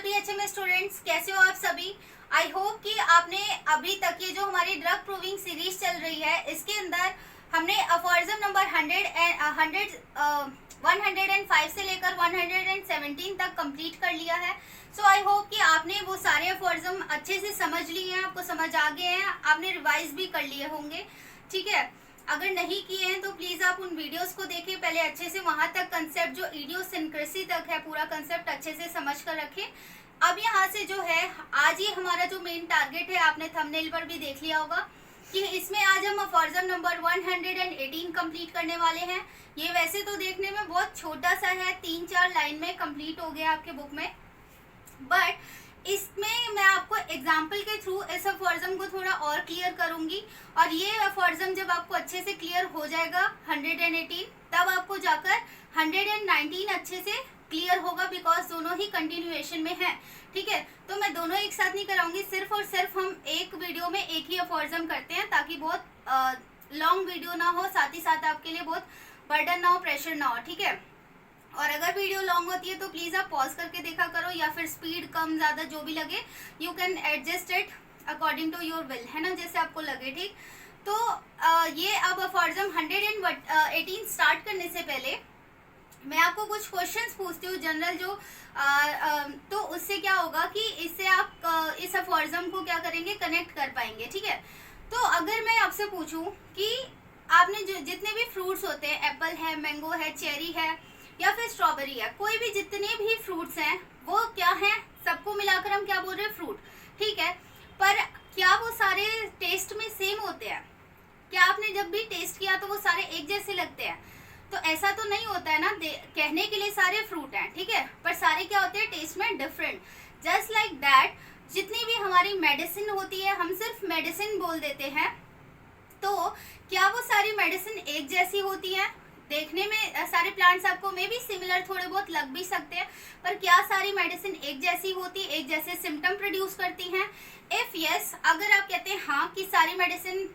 BHMS students, कैसे हो आप सभी। आई होप कि आपने अभी तक ये जो हमारी ड्रग प्रूविंग सीरीज चल रही है इसके अंदर हमने अफॉर्जम नंबर 105 से लेकर 117 तक कंप्लीट कर लिया है। सो आई होप कि आपने वो सारे अफॉर्जम अच्छे से समझ लिए हैं, आपको समझ आ गए हैं, आपने रिवाइज भी कर लिए होंगे। ठीक है, अगर नहीं किए हैं तो प्लीज आप उन वीडियोस को देखिए पहले अच्छे से, वहां तक कंसेप्ट जो इडियोसिंक्रेसी तक है पूरा कंसेप्ट अच्छे से समझ कर रखें। अब यहाँ से जो है आज ये हमारा जो मेन टारगेट है, आपने थंबनेल पर भी देख लिया होगा कि इसमें आज हम अफॉर्जम नंबर 118 कंप्लीट करने वाले हैं। ये वैसे तो देखने में बहुत छोटा सा है, 3-4 लाइन में कंप्लीट हो गया आपके बुक में, बट इसमें मैं आपको एग्जाम्पल के थ्रू इस अफॉर्जम को थोड़ा और क्लियर करूंगी। और ये अफॉर्जम जब आपको अच्छे से क्लियर हो जाएगा 118, तब आपको जाकर 119 अच्छे से क्लियर होगा, बिकॉज दोनों ही कंटिन्यूएशन में है। ठीक है, तो मैं दोनों एक साथ नहीं कराऊंगी, सिर्फ और सिर्फ हम एक वीडियो में एक ही अफॉर्जम करते हैं ताकि बहुत लॉन्ग वीडियो ना हो, साथ ही साथ आपके लिए बहुत बर्डन ना हो, प्रेशर ना हो। ठीक है, और अगर वीडियो लॉन्ग होती है तो प्लीज आप पॉज करके देखा करो, या फिर स्पीड कम ज्यादा जो भी लगे you can adjust it according to your will, है ना, जैसे आपको लगे। ठीक, तो ये अब अफॉर्जम 118 स्टार्ट करने से पहले मैं आपको कुछ क्वेश्चंस पूछती हूँ जनरल, जो तो उससे क्या होगा कि इससे आप इस अफॉर्जम को क्या करेंगे, कनेक्ट कर पाएंगे। ठीक है, तो अगर मैं आपसे पूछूं कि आपने जो जितने भी फ्रूट्स होते हैं, एप्पल है, मैंगो है, चेरी है या फिर स्ट्रॉबेरी है, कोई भी जितने भी फ्रूट्स हैं वो क्या हैं, सबको मिलाकर हम क्या बोल रहे हैं, फ्रूट। ठीक है, पर क्या वो सारे टेस्ट में सेम होते हैं? क्या आपने जब भी टेस्ट किया तो वो सारे एक जैसे लगते हैं? तो ऐसा तो नहीं होता है ना, कहने के लिए सारे फ्रूट हैं, ठीक है, पर सारे क्या होते हैं, टेस्ट में डिफरेंट। जस्ट लाइक दैट जितनी भी हमारी मेडिसिन होती है हम सिर्फ मेडिसिन बोल देते हैं, तो क्या वो सारी मेडिसिन एक जैसी होती है? देखने में सारे प्लांट्स आपको मे बी सिमिलर थोड़े बहुत लग भी सकते हैं, पर क्या सारी मेडिसिन एक जैसी होती, एक जैसे सिम्टम प्रोड्यूस करती हैं? इफ यस, अगर आप कहते हैं हाँ कि सारी मेडिसिन,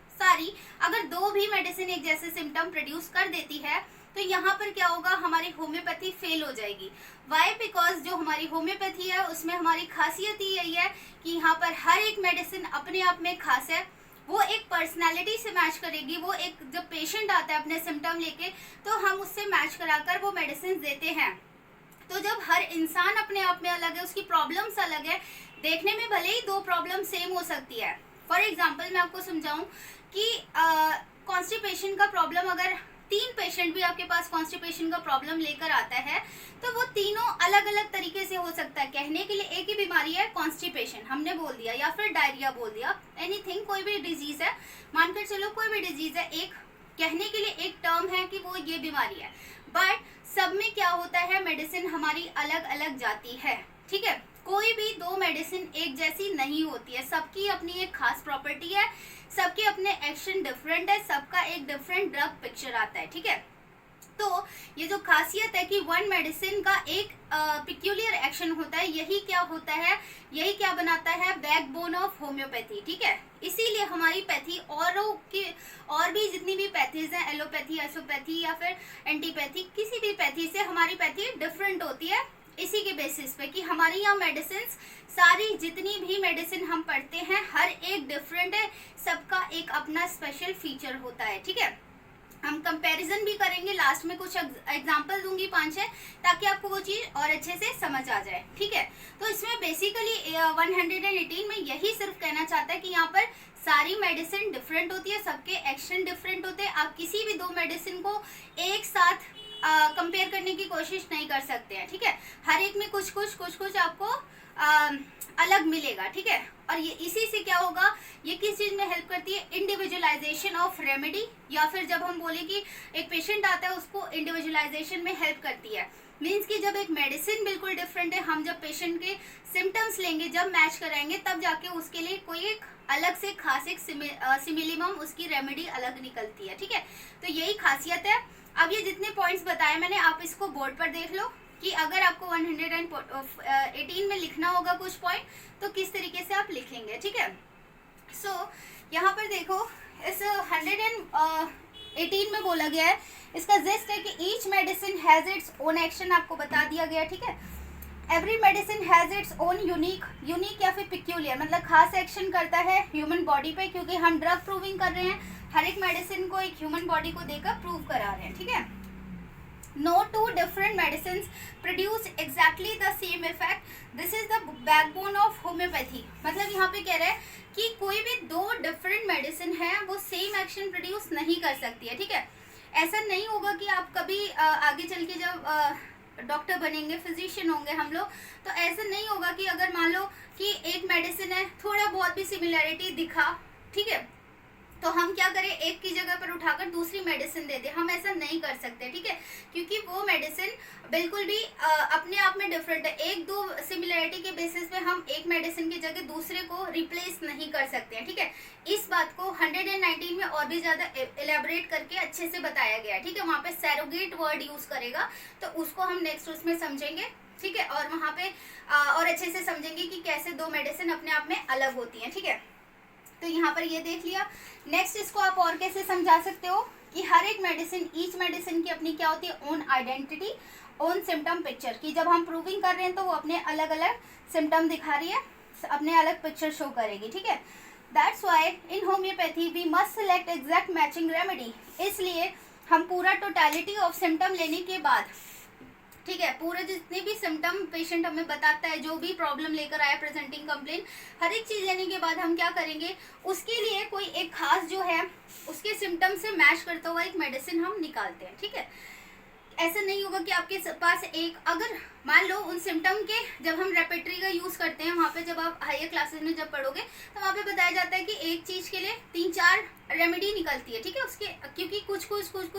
अगर दो भी मेडिसिन एक जैसे सिम्टम प्रोड्यूस कर देती है, तो यहाँ पर क्या होगा, हमारी होम्योपैथी फेल हो जाएगी। वाई? बिकॉज जो हमारी होम्योपैथी है उसमें हमारी खासियत ही यही है कि यहाँ पर हर एक मेडिसिन अपने आप में खास है, वो एक पर्सनालिटी से मैच करेगी। वो एक जब पेशेंट आता है अपने सिम्टम लेके, तो हम उससे मैच कराकर वो मेडिसिन देते हैं। तो जब हर इंसान अपने आप में अलग है, उसकी प्रॉब्लम्स अलग है, देखने में भले ही दो प्रॉब्लम सेम हो सकती है। फॉर एग्जाम्पल मैं आपको समझाऊं कि कॉन्स्टिपेशन का प्रॉब्लम, अगर 3 पेशेंट भी आपके पास कॉन्स्टिपेशन का प्रॉब्लम लेकर आता है, तो वो तीनों अलग अलग तरीके से हो सकता है। कहने के लिए एक ही बीमारी है कॉन्स्टिपेशन हमने बोल दिया, या फिर डायरिया बोल दिया, एनीथिंग, कोई भी डिजीज है, मानकर चलो कोई भी डिजीज है, एक कहने के लिए एक टर्म है कि वो ये बीमारी है, बट सब में क्या होता है, मेडिसिन हमारी अलग अलग जाती है। ठीक है, कोई भी दो मेडिसिन एक जैसी नहीं होती है, सबकी अपनी एक खास प्रॉपर्टी है, सबके अपने एक्शन डिफरेंट है, सबका एक डिफरेंट ड्रग पिक्चर आता है। ठीक है, तो ये जो खासियत है कि वन मेडिसिन का एक पिक्यूलियर एक्शन होता है, यही क्या होता है, यही क्या बनाता है, बैकबोन ऑफ होम्योपैथी। ठीक है, इसीलिए हमारी पैथी और भी जितनी भी पैथीज हैं, एलोपैथी, आइसोपैथी या फिर एंटीपैथी, किसी भी पैथी से हमारी पैथी डिफरेंट होती है, इसी के बेसिस पे कि हमारी यहाँ मेडिसिन, सारी जितनी भी मेडिसिन हम पढ़ते हैं हर एक डिफरेंट है, सबका एक अपना स्पेशल फीचर होता है। ठीक है, हम कंपैरिजन भी करेंगे, लास्ट में कुछ एग्जांपल दूंगी 5-6, ताकि आपको वो चीज और अच्छे से समझ आ जाए। ठीक है, तो इसमें बेसिकली 118 में यही सिर्फ कहना चाहता है कि यहाँ पर सारी मेडिसिन डिफरेंट होती है, सबके एक्शन डिफरेंट होते हैं, आप किसी भी दो मेडिसिन को एक साथ कंपेयर करने की कोशिश नहीं कर सकते हैं। ठीक है, हर एक में कुछ कुछ आपको अलग मिलेगा। ठीक है, और ये इसी से क्या होगा, ये किस चीज में हेल्प करती है, इंडिविजुअलाइजेशन ऑफ रेमेडी, या फिर जब हम बोले कि एक पेशेंट आता है उसको इंडिविजुअलाइजेशन में हेल्प करती है। मीन्स कि जब एक मेडिसिन बिल्कुल डिफरेंट है, हम जब पेशेंट के सिम्टम्स लेंगे, जब मैच कराएंगे, तब जाके उसके लिए कोई एक अलग से खास एक सिमिलिमम उसकी रेमेडी अलग निकलती है। ठीक है, तो यही खासियत है। अब ये जितने पॉइंट्स बताए मैंने, आप इसको बोर्ड पर देख लो कि अगर आपको 118 में लिखना होगा कुछ पॉइंट, तो किस तरीके से आप लिखेंगे। ठीक है, सो यहाँ पर देखो, इस 118 में बोला गया है, इसका जिस्ट है कि each medicine has its own action, आपको बता दिया गया। ठीक है, every medicine has its own unique या फिर पिक्यूलियर, मतलब खास एक्शन करता है ह्यूमन बॉडी पे, क्योंकि हम ड्रग प्रूविंग कर रहे हैं, हर एक मेडिसिन को एक ह्यूमन बॉडी को देकर प्रूव करा रहे हैं, ठीक है। No two different medicines produce exactly the same effect. This is the backbone of homeopathy. मतलब यहाँ पे कह रहे हैं कि कोई भी दो डिफरेंट मेडिसिन है वो सेम एक्शन प्रोड्यूस नहीं कर सकती है, ठीक है। ऐसा नहीं होगा कि आप कभी आगे चल के जब डॉक्टर बनेंगे, फिजिशियन होंगे हम लोग, तो ऐसा नहीं होगा कि अगर मान लो कि एक मेडिसिन है, थोड़ा बहुत भी सिमिलैरिटी दिखा, ठीक है, तो हम क्या करें, एक की जगह पर उठाकर दूसरी मेडिसिन दे दें। हम ऐसा नहीं कर सकते, ठीक है, क्योंकि वो मेडिसिन बिल्कुल भी अपने आप में डिफरेंट है। एक दो सिमिलैरिटी के बेसिस पे हम एक मेडिसिन की जगह दूसरे को रिप्लेस नहीं कर सकते हैं, ठीक है। इस बात को 119 में और भी ज़्यादा एलेबोरेट करके अच्छे से बताया गया है, ठीक है। वहाँ पे सैरोगेट वर्ड यूज़ करेगा, तो उसको हम नेक्स्ट उसमें समझेंगे, ठीक है, और वहाँ पे और अच्छे से समझेंगे कि कैसे दो मेडिसिन अपने आप में अलग होती हैं, ठीक है। तो यहाँ पर ये देख लिया। नेक्स्ट इसको आप और कैसे समझा सकते हो कि हर एक मेडिसिन, ईच मेडिसिन की अपनी क्या होती है, own identity, own symptom picture, की जब हम प्रूविंग कर रहे हैं तो वो अपने अलग अलग सिम्टम दिखा रही है, अपने अलग पिक्चर शो करेगी, ठीक है। That's why in homoeopathy we must select exact matching remedy. इसलिए हम पूरा टोटलिटी ऑफ सिम्टम लेने के बाद, ठीक है, पूरे जितने भी सिम्टम पेशेंट हमें बताता है, जो भी प्रॉब्लम लेकर आया, प्रेजेंटिंग कंप्लेन, हर एक चीज़ लेने के बाद हम क्या करेंगे, उसके लिए कोई एक खास जो है उसके सिम्टम से मैच करता हुआ एक मेडिसिन हम निकालते हैं, ठीक है। ऐसा नहीं होगा कि आपके पास एक, अगर मान लो उन सिम्टम के, जब हम रेपेटरी का यूज़ करते हैं वहाँ पे, जब आप हायर क्लासेस में जब पढ़ोगे तो वहाँ पे बताया जाता है कि एक चीज़ के लिए 3-4 रेमेडी निकलती है, ठीक है, उसके, क्योंकि कुछ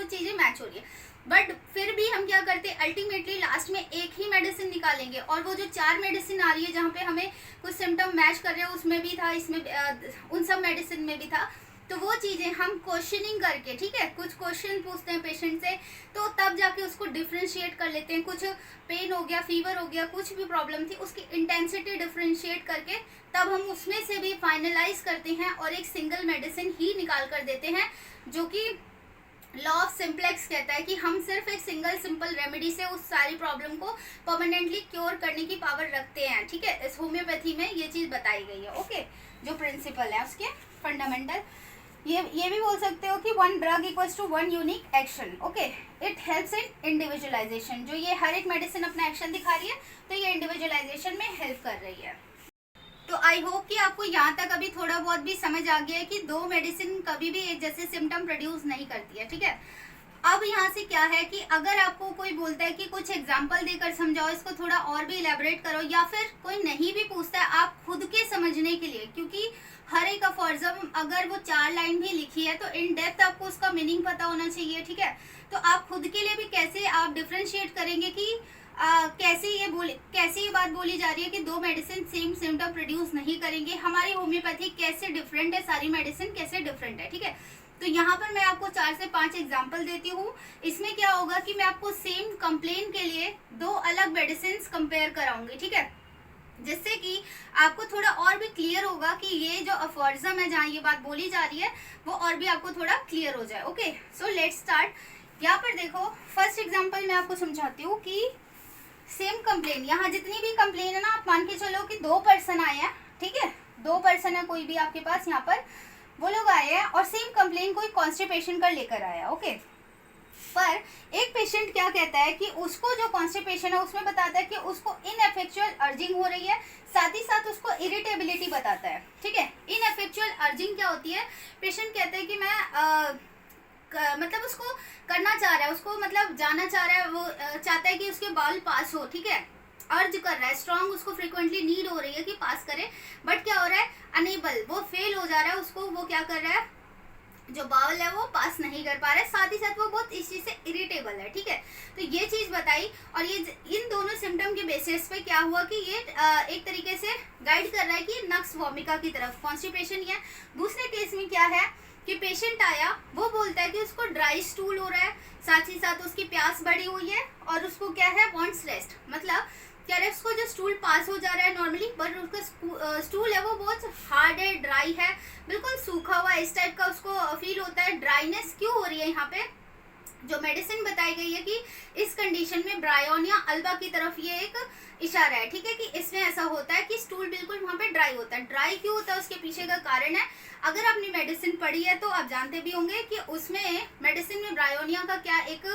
चीज़ें मैच हो रही है। बट फिर भी हम क्या करते हैं, अल्टीमेटली लास्ट में एक ही मेडिसिन निकालेंगे, और वो जो 4 मेडिसिन आ रही है जहाँ पे हमें कुछ सिम्टम मैच कर रहे हैं, उसमें भी था, इसमें उन सब मेडिसिन में भी था, तो वो चीज़ें हम क्वेश्चनिंग करके, ठीक है, कुछ क्वेश्चन पूछते हैं पेशेंट से, तो तब जाके उसको डिफ्रेंशिएट कर लेते हैं। कुछ पेन हो गया, फीवर हो गया, कुछ भी प्रॉब्लम थी, उसकी इंटेंसिटी डिफ्रेंशिएट करके तब हम उसमें से भी फाइनलाइज करते हैं और एक सिंगल मेडिसिन ही निकाल कर देते हैं, जो कि लॉ ऑफ सिंप्लेक्स कहता है कि हम सिर्फ एक सिंपल रेमेडी से उस सारी प्रॉब्लम को परमानेंटली क्योर करने की पावर रखते हैं, ठीक है। इस होम्योपैथी में ये चीज़ बताई गई है, ओके, जो प्रिंसिपल है उसके फंडामेंटल। ये भी बोल सकते हो कि one drug equals to one unique action, okay. It helps in individualisation, जो ये हर एक मेडिसिन अपना एक्शन दिखा रही है, तो ये इंडिविजुअलाइजेशन में हेल्प कर रही है। तो आई होप कि आपको यहाँ तक अभी थोड़ा बहुत भी समझ आ गया है कि दो मेडिसिन कभी भी एक जैसे सिम्टम प्रोड्यूस नहीं करती है, ठीक है। अब यहाँ से क्या है कि अगर आपको कोई बोलता है कि कुछ एग्जाम्पल देकर समझाओ, इसको थोड़ा और भी इलेबोरेट करो, या फिर कोई नहीं भी पूछता है, आप खुद के समझने के लिए, क्योंकि हर एक अफॉर्जम अगर वो 4 लाइन भी लिखी है तो इन डेप्थ आपको उसका मीनिंग पता होना चाहिए, ठीक है। तो आप खुद के लिए भी कैसे आप डिफ्रेंशिएट करेंगे कि कैसे ये बात बोली जा रही है कि दो मेडिसिन सेम सिम्टम प्रोड्यूस नहीं करेंगे, हमारी होम्योपैथी कैसे डिफरेंट है, सारी मेडिसिन कैसे डिफरेंट है, ठीक है। तो यहाँ पर मैं आपको 4 से 5 एग्जाम्पल देती हूँ। इसमें क्या होगा कि मैं आपको सेम कंप्लेन के लिए 2 अलग मेडिसिन कंपेयर कराऊंगी, ठीक है, जिससे कि आपको थोड़ा और भी क्लियर होगा कि ये जो अफॉर्जम है जहाँ ये बात बोली जा रही है वो और भी आपको थोड़ा क्लियर हो जाए, ओके। So let's start. यहाँ पर देखो, फर्स्ट एग्जाम्पल मैं आपको समझाती हूँ कि सेम कंप्लेन, यहाँ जितनी भी कंप्लेन है ना, आप मान के चलो कि 2 पर्सन आए हैं, ठीक है, 2 पर्सन है कोई भी आपके पास, यहाँ पर वो लोग आए हैं और सेम कंप्लेन कोई कॉन्स्टिपेशन का लेकर आया, ओके। पर एक पेशेंट क्या कहता है कि उसको जो कॉन्स्टिपेशन है उसमें बताता है कि उसको इनएफेक्चुअल अर्जिंग हो रही है, साथ ही साथ उसको इरिटेबिलिटी बताता है, ठीक है। इनएफेक्चुअल अर्जिंग क्या होती है, पेशेंट कहता है कि मैं मतलब उसको करना चाह रहा है, उसको मतलब जाना चाह रहा है, वो चाहता है कि उसके बाल पास हो, ठीक है, अर्ज कर रहा है, स्ट्रॉन्ग उसको फ्रिक्वेंटली नीड हो रही है कि पास करे, बट क्या हो रहा है, अनेबल, वो फेल हो जा रहा है, उसको वो क्या कर रहा है, जो बाउल है वो पास नहीं कर पा रहा है, साथ ही साथ वो बहुत इस चीज़ से इरिटेबल है, ठीक है। तो ये चीज़ बताई, और ये इन दोनों सिम्टम के बेसिस पे क्या हुआ कि ये एक तरीके से गाइड कर रहा है कि नक्स वोमिका की तरफ, कॉन्स्टिपेशन है। दूसरे केस में क्या है कि पेशेंट आया, वो बोलता है कि उसको ड्राई स्टूल हो रहा है, साथ ही साथ उसकी प्यास बढ़ी हुई है, और उसको क्या है, वांट्स रेस्ट, मतलब क्या है, उसको जो स्टूल पास हो जा रहा है नॉर्मली, बट उसका स्टूल है वो बहुत हार्ड है, ड्राई है, बिल्कुल सूखा हुआ, इस टाइप का उसको फील होता है। ड्राइनेस क्यों हो रही है यहाँ पे, जो मेडिसिन बताई गई है कि इस कंडीशन में ब्रायोनिया अल्बा की तरफ ये एक इशारा है, ठीक है, कि इसमें ऐसा होता है कि स्टूल बिल्कुल वहाँ पे ड्राई होता है। ड्राई क्यों होता है उसके पीछे का कारण है, अगर आपने मेडिसिन पढ़ी है तो आप जानते भी होंगे कि उसमें मेडिसिन में ब्रायोनिया का क्या एक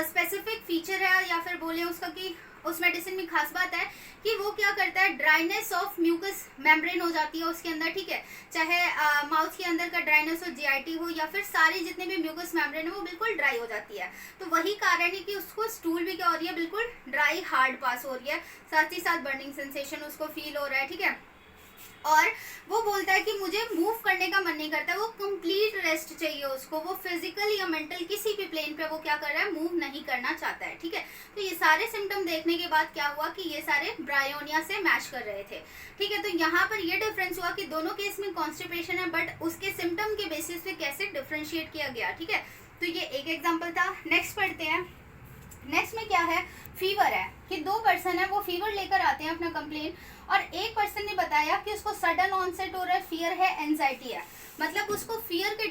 स्पेसिफिक फीचर है, या फिर बोले उसका कि उस मेडिसिन में खास बात है कि वो क्या करता है, ड्राइनेस ऑफ म्यूकस मेम्ब्रेन हो जाती है उसके अंदर, ठीक है, चाहे माउथ के अंदर का ड्राइनेस हो, जीआईटी हो, या फिर सारे जितने भी म्यूकस मेम्ब्रेन है वो बिल्कुल ड्राई हो जाती है। तो वही कारण है कि उसको स्टूल भी क्या हो रही है, बिल्कुल ड्राई हार्ड पास हो रही है, साथ ही साथ बर्निंग सेंसेशन उसको फील हो रहा है, ठीक है। और वो बोलता है कि मुझे मूव करने का मन नहीं करता, वो कंप्लीट रेस्ट चाहिए उसको, वो फिजिकल या मेंटल किसी भी प्लेन पे वो क्या कर रहा है, मूव नहीं करना चाहता है, ठीक है। तो ये सारे सिम्टम देखने के बाद क्या हुआ कि ये सारे ब्रायोनिया से मैच कर रहे थे, ठीक है। तो यहाँ पर ये डिफरेंस हुआ कि दोनों केस में कॉन्स्टिपेशन है, बट उसके सिम्टम के बेसिस पे कैसे डिफ्रेंशिएट किया गया, ठीक है। तो ये एक एग्जाम्पल था। नेक्स्ट पढ़ते हैं। नेक्स्ट में क्या है, फीवर है कि 2 पर्सन है वो फीवर लेकर आते हैं अपना कंप्लेन, और एक पर्सन ने बताया कि उसको सडन ऑनसेट हो रहा है, फियर है, एंजाइटी है, मतलब उसको फियर के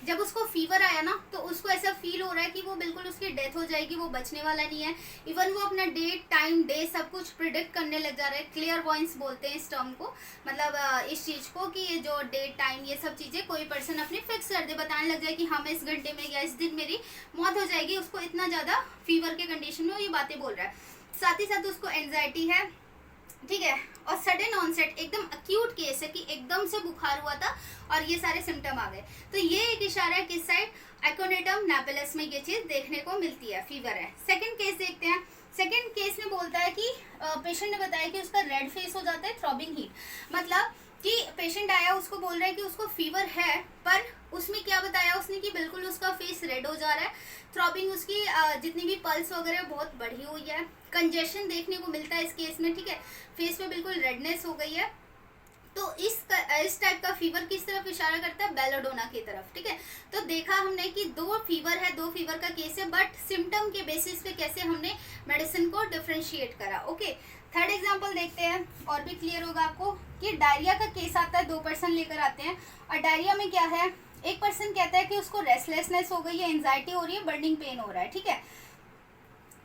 जब उसको फीवर आया ना तो उसको ऐसा फील हो रहा है कि वो बिल्कुल उसकी डेथ हो जाएगी, वो बचने वाला नहीं है। इवन वो अपना डेट टाइम डे सब कुछ प्रिडिक्ट करने लग जा रहा है। क्लियर वॉइस बोलते हैं इस टर्म को, मतलब इस चीज़ को कि ये जो डेट टाइम ये सब चीज़ें कोई पर्सन अपने फिक्स कर दे, बताने लग जाए कि हाँ मैं इस घंटे में या इस दिन मेरी मौत हो जाएगी, उसको इतना ज़्यादा फीवर के कंडीशन में वो ये बातें बोल रहा है। साथ ही साथ उसको एंजाइटी है, ठीक है, और सडन ऑनसेट एकदम अक्यूट केस है कि एकदम से बुखार हुआ था और ये सारे सिम्टम आ गए। तो ये एक इशारा है किस साइड, एक्रोनेटम नेपेलस में ये चीज देखने को मिलती है, फीवर है। सेकंड केस देखते हैं। सेकंड केस में बोलता है कि पेशेंट ने बताया कि उसका रेड फेस हो जाता है, थ्रॉबिंग हीट, मतलब कि पेशेंट आया उसको बोल रहा है कि उसको फीवर है, पर उसमें क्या बताया उसने कि बिल्कुल उसका फेस रेड हो जा रहा है, थ्रॉबिंग उसकी जितनी भी पल्स वगैरह बहुत बढ़ी हुई है, कंजेशन देखने को मिलता है इस केस में, ठीक है, फेस में बिल्कुल रेडनेस हो गई है। तो इस टाइप का फीवर किस तरफ इशारा करता है, बेलोडोना की तरफ, ठीक है। तो देखा हमने कि 2 फीवर है, 2 फीवर का केस है, बट सिम्टम के बेसिस पे कैसे हमने मेडिसिन को डिफ्रेंशिएट करा। ओके, थर्ड एग्जांपल देखते हैं और भी क्लियर होगा आपको कि डायरिया का केस आता है, 2 पर्सन लेकर आते हैं, और डायरिया में क्या है, एक पर्सन कहता है कि उसको रेस्टलेसनेस हो गई है, एंजाइटी हो रही है, बर्निंग पेन हो रहा है, ठीक है,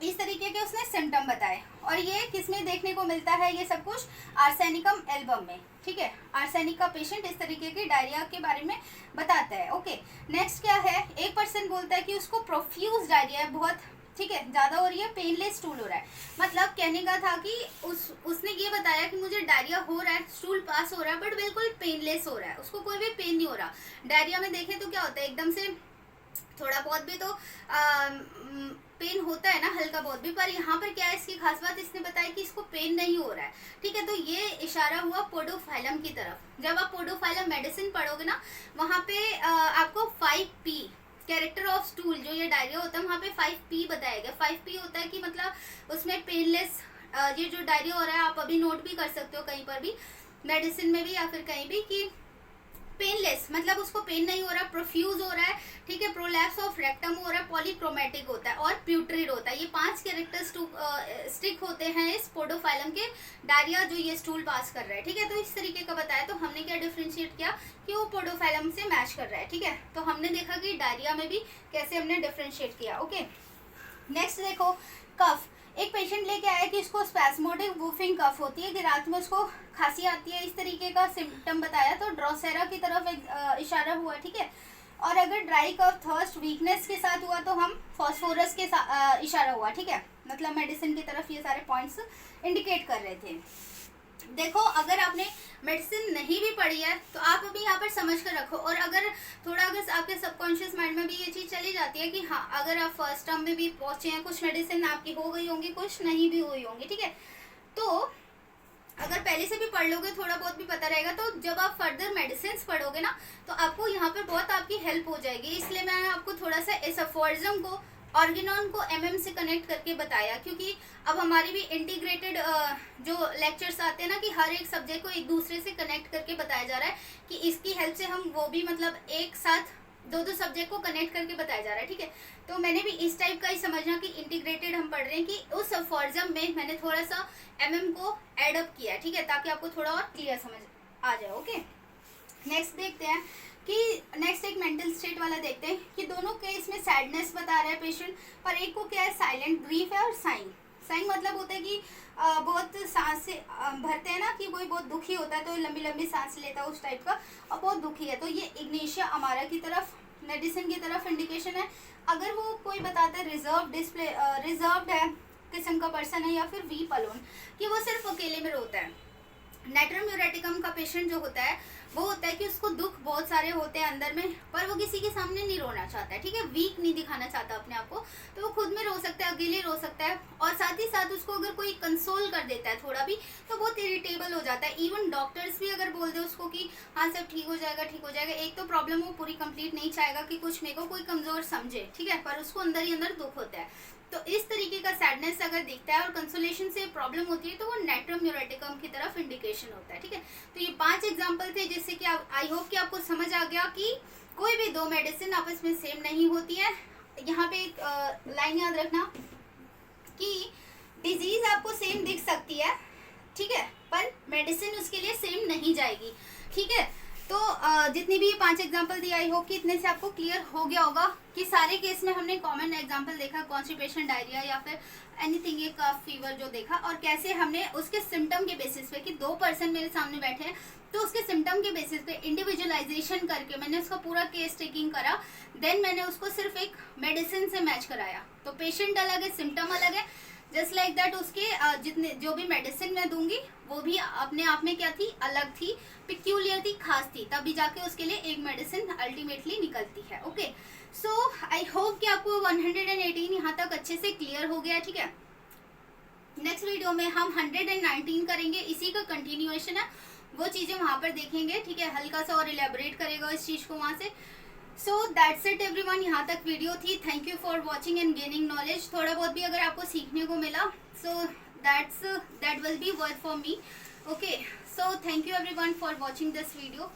इस तरीके के उसने सिम्टम बताए। और ये किसमें देखने को मिलता है, ये सब कुछ आर्सेनिकम एल्बम में, ठीक है। आर्सेनिक का पेशेंट इस तरीके के डायरिया के बारे में बताता है। ओके, नेक्स्ट क्या है, एक पर्सन बोलता है कि उसको प्रोफ्यूज डायरिया है बहुत, ठीक है, ज़्यादा हो रही है, पेनलेस स्टूल हो रहा है, मतलब कहने का था कि उसने ये बताया कि मुझे डायरिया हो रहा है, स्टूल पास हो रहा है, बट बिल्कुल पेनलेस हो रहा है, उसको कोई भी पेन नहीं हो रहा। डायरिया में देखें तो क्या होता है, एकदम से थोड़ा बहुत भी तो पेन होता है ना, हल्का बहुत भी, पर यहाँ पर क्या है, इसकी खास बात इसने बताया कि इसको पेन नहीं हो रहा है, ठीक है। तो ये इशारा हुआ पोडोफाइलम की तरफ। जब आप पोडोफाइलम मेडिसिन पढ़ोगे ना, वहाँ पे आपको 5P कैरेक्टर ऑफ स्टूल, जो ये डायरिया होता है वहाँ पे 5P बताया गया। 5P होता है कि मतलब उसमें पेनलेस, ये जो डायरिया हो रहा है आप अभी नोट भी कर सकते हो कहीं पर भी, मेडिसिन में भी या फिर कहीं भी, कि पेनलेस मतलब उसको पेन नहीं हो रहा, प्रोफ्यूज हो रहा है, ठीक है, प्रोलैप्स ऑफ रेक्टम हो रहा है, पॉलीक्रोमेटिक होता है और प्यूट्रिड होता है। ये 5 कैरेक्टर स्टिक होते हैं इस पोडोफाइलम के डायरिया जो ये स्टूल पास कर रहा है, ठीक है। तो इस तरीके का बताया, तो हमने क्या डिफ्रेंशिएट किया कि वो पोडोफाइलम से मैच कर रहा है, ठीक है। तो हमने देखा कि डायरिया में भी कैसे हमने डिफ्रेंशिएट किया। ओके, नेक्स्ट देखो, कफ। एक पेशेंट लेके आया कि उसको स्पैस्मोडिक वूफिंग कफ होती है, कि रात में उसको खांसी आती है, इस तरीके का सिम्टम बताया, तो ड्रोसेरा की तरफ इशारा हुआ, ठीक है। और अगर ड्राई कफ, थर्स्ट, वीकनेस के साथ हुआ तो हम फॉस्फोरस के साथ इशारा हुआ, ठीक है, मतलब मेडिसिन की तरफ ये सारे पॉइंट्स इंडिकेट कर रहे थे। देखो, अगर आपने मेडिसिन नहीं भी पढ़ी है तो आप अभी यहाँ पर समझ कर रखो, और अगर थोड़ा अगर आपके सबकॉन्शियस माइंड में भी ये चीज़ चली जाती है कि हाँ अगर आप फर्स्ट टर्म में भी पहुँचे हैं, कुछ मेडिसिन आपकी हो गई होंगी, कुछ नहीं भी हुई होंगी, ठीक है, तो अगर पहले से भी पढ़ लोगे, थोड़ा बहुत भी पता रहेगा, तो जब आप फर्दर मेडिसिन पढ़ोगे ना तो आपको यहाँ पर बहुत आपकी हेल्प हो जाएगी। इसलिए मैंने आपको थोड़ा सा इस अफोर्जम को, ऑर्गेनॉन को से कनेक्ट करके बताया, क्योंकि अब हमारी भी इंटीग्रेटेड जो लेक्चर्स आते हैं ना, कि हर एक सब्जेक्ट को एक दूसरे से कनेक्ट करके बताया जा रहा है, कि इसकी हेल्प से हम वो भी मतलब एक साथ 2 सब्जेक्ट को कनेक्ट करके बताया जा रहा है, ठीक है। तो मैंने भी इस टाइप का ही समझना कि इंटीग्रेटेड हम पढ़ रहे हैं, कि उस अफोर्जम में मैंने थोड़ा सा को एडअप किया, ठीक है, ताकि आपको थोड़ा और क्लियर समझ आ जाए। ओके, नेक्स्ट देखते हैं कि नेक्स्ट एक मेंटल स्टेट वाला देखते हैं कि दोनों केस में सैडनेस बता रहा है पेशेंट, पर एक को क्या है साइलेंट ग्रीफ है और साइन। साइन मतलब होता है कि बहुत सांस से भरते हैं ना, कि कोई बहुत दुखी होता है तो लंबी लंबी सांस लेता है उस टाइप का, और बहुत दुखी है, तो ये इग्नेशिया अमारा की तरफ, मेडिसिन की तरफ इंडिकेशन है। अगर वो कोई बताता है रिजर्व्ड है किस्म का पर्सन है, या फिर वीप अलोन, कि वो सिर्फ अकेले में रोता है। नेट्रम यूरेटिकम का पेशेंट जो होता है वो होता है कि उसको दुख बहुत सारे होते हैं अंदर में, पर वो किसी के सामने नहीं रोना चाहता है, ठीक है, वीक नहीं दिखाना चाहता अपने आप को, तो वो खुद में रो सकता है, अकेले रो सकता है, और साथ ही साथ उसको अगर कोई कंसोल कर देता है थोड़ा भी तो बहुत इरिटेबल हो जाता है। इवन डॉक्टर्स भी अगर बोल दे उसको कि हाँ सब ठीक हो जाएगा ठीक हो जाएगा, एक तो प्रॉब्लम वो पूरी कंप्लीट नहीं चाहेगा कि कुछ मेरे को कोई कमजोर समझे, ठीक है, पर उसको अंदर ही अंदर दुख होता है। तो इस तरीके का सैडनेस अगर दिखता है और कंसोलेशन से प्रॉब्लम होती है तो वो नेट्रम यूरेटिकम की तरफ इंडिकेशन होता है, ठीक है। तो ये 5 एग्जांपल थे जिससे कि आई होप कि आपको समझ आ गया कि कोई भी दो मेडिसिन आपस में सेम नहीं होती है। यहाँ पे एक लाइन याद रखना कि डिजीज आपको सेम दिख सकती है, ठीक है, पर मेडिसिन उसके लिए सेम नहीं जाएगी, ठीक है। तो जितनी भी 5 एग्जांपल दिए आई होप कि इतने से आपको क्लियर हो गया होगा कि सारे केस में हमने कॉमन एग्जांपल देखा, कॉन्स्टिपेशन, डायरिया या फिर एनीथिंग, एक फीवर जो देखा, और कैसे हमने उसके सिम्टम के बेसिस पे, कि 2 पर्सन मेरे सामने बैठे हैं तो उसके सिम्टम के बेसिस पे इंडिविजुअलाइजेशन करके मैंने उसका पूरा केस टेकिंग करा, देन मैंने उसको सिर्फ एक मेडिसिन से मैच कराया। तो पेशेंट अलग है, सिम्टम अलग है, जस्ट लाइक दैट उसके जितने जो भी मेडिसिन मैं दूंगी वो भी अपने आप में क्या थी, अलग थी, पिक्यूलियर थी, खास थी, तभी जाके उसके लिए एक मेडिसिन अल्टीमेटली निकलती है। ओके, सो आई होप कि आपको 118 यहाँ तक अच्छे से क्लियर हो गया, ठीक है। नेक्स्ट वीडियो में हम 119 करेंगे, इसी का कंटिन्यूएशन है, वो चीजें वहां पर देखेंगे, ठीक है, हल्का सा और इलेबोरेट करेगा इस चीज को वहां से। सो दैट्स इट एवरीवन, यहाँ तक वीडियो थी। Thank you for watching and gaining knowledge. थोड़ा बहुत भी अगर आपको सीखने को मिला so that will be worth for me. Okay, so thank you everyone for watching this video.